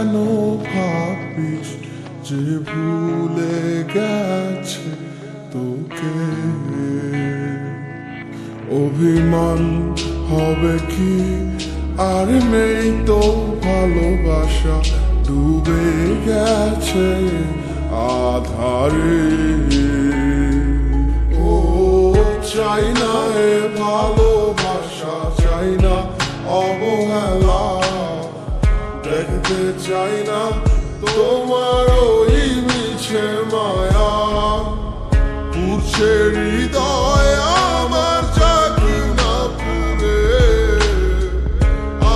কেন ভাবিস যে ভুলে গেছে তোকে? অভিমান হবে কি, আর নেই তো ভালোবাসা, ডুবে গেছে আধারে। ও চাই না এ ভালোবাসা, চাই না অবহেলা, দেখতে চাই না তোমার ওই মিছে মায়া। পুরছে হৃদয় আমার চাকি না পুরে,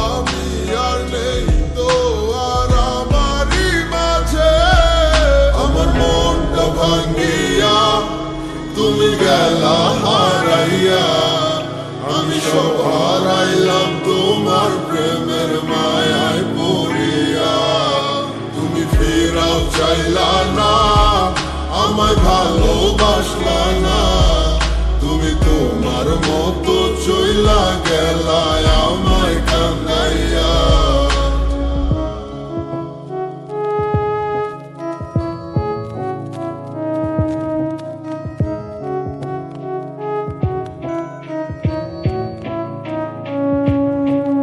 আমি আর নেই তো আর আমারই মাঝে। আমার মনটা ভাঙ্গিয়া তুমি গেলা হারাইয়া, আমি সব হারাইলাম তোমার প্রেমের মায়ায় পড়িয়া। তুমি ফেরাও চাইলা না, আমায় ভালোবাসলা না, তুমি তোমার মতো চইলা গেলা আমায় কান্দাইয়া।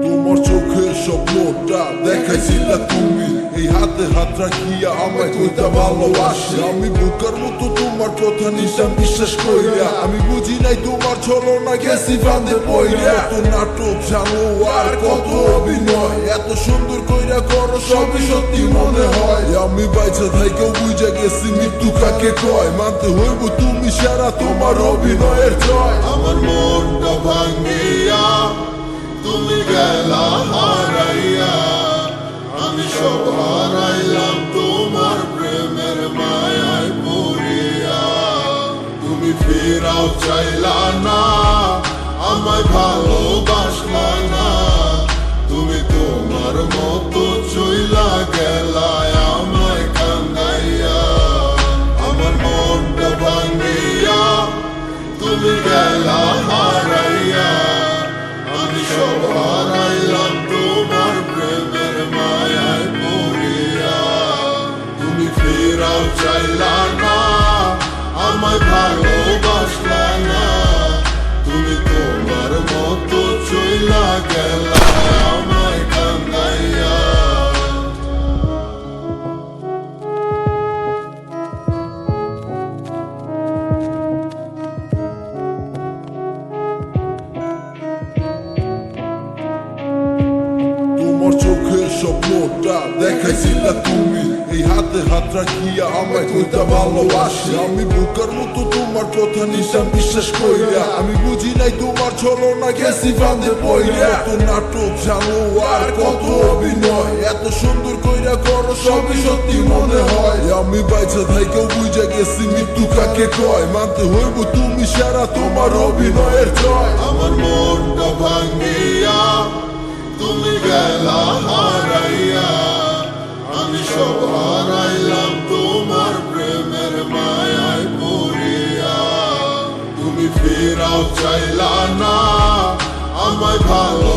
তোমার চোখের স্বপ্নটা দেখাইছিলা তুমি, এই হাতে হাত রাখিয়া আমায় কইতা ভালোবাসি। আমি বোকার মতো তোমার কথা নিতাম বিশ্বাস কইরা, আমি বুঝি নাই তোমার ছলনা গেছি ফাঁদে পইরা। কত নাটক জানো আর কত অভিনয়, এত সুন্দর কইরা করো সবই সত্যি মনে হয়। আমি বাইচা থাইকেও বুঝা গেছি মৃত্যু কাকে কয়, মানতে হইব তুমি সারা তোমার অভিনয়ের জয়। আমার মনটা ভাঙ্গিয়া তুমি গেলা হারাইয়া, আমি সব হারাইলাম তোমার প্রেমের মায়ায় পড়িয়া। তুমি ফেরাও চাইলা না, আমায় ভালোবাসলা না, তুমি তোমার মতো চইলা গেলা আমায় কান্দাইয়া। আমার মনটা ভাঙ্গিয়া তুমি গেলা হারাইয়া, আমি সব হারাইলাম তোমার প্রেমের মায়ায় পড়িয়া। তুমি ফেরাও চাইলা না, আমায় ভালোবাসলা না, তুমি তোমার মতো চইলা গেলা আমায় কান্দাইয়া। তোমার চোখের স্বপ্নটা দেখাইছিলা তুমি, এই হাতে হাত রাখিয়া আমায় কইতা ভালোবাসি। আমি বোকার মতো তোমার কথা নিতাম বিশ্বাস কইরা, আমি বুঝি নাই তোমার ছলনা গেছি ফাঁদে পইরা। কত নাটক জানো আর কত অভিনয়, এত সুন্দর কইরা করো সবই সত্যি মনে হয়। আমি বাইচা থাইকেও বুঝা গেছি মৃত্যু কাকে কয়, মানতে হইব তুমি সারা তোমার অভিনয়ের জয়। আমার মনটা ভাঙ্গিয়া তুমি গেলা হারাইয়া, আমি সব হারাইলাম তোমার প্রেমের মায়ায় পড়িয়া। তুমি ফেরাও চাইলা না, আমায় ভালো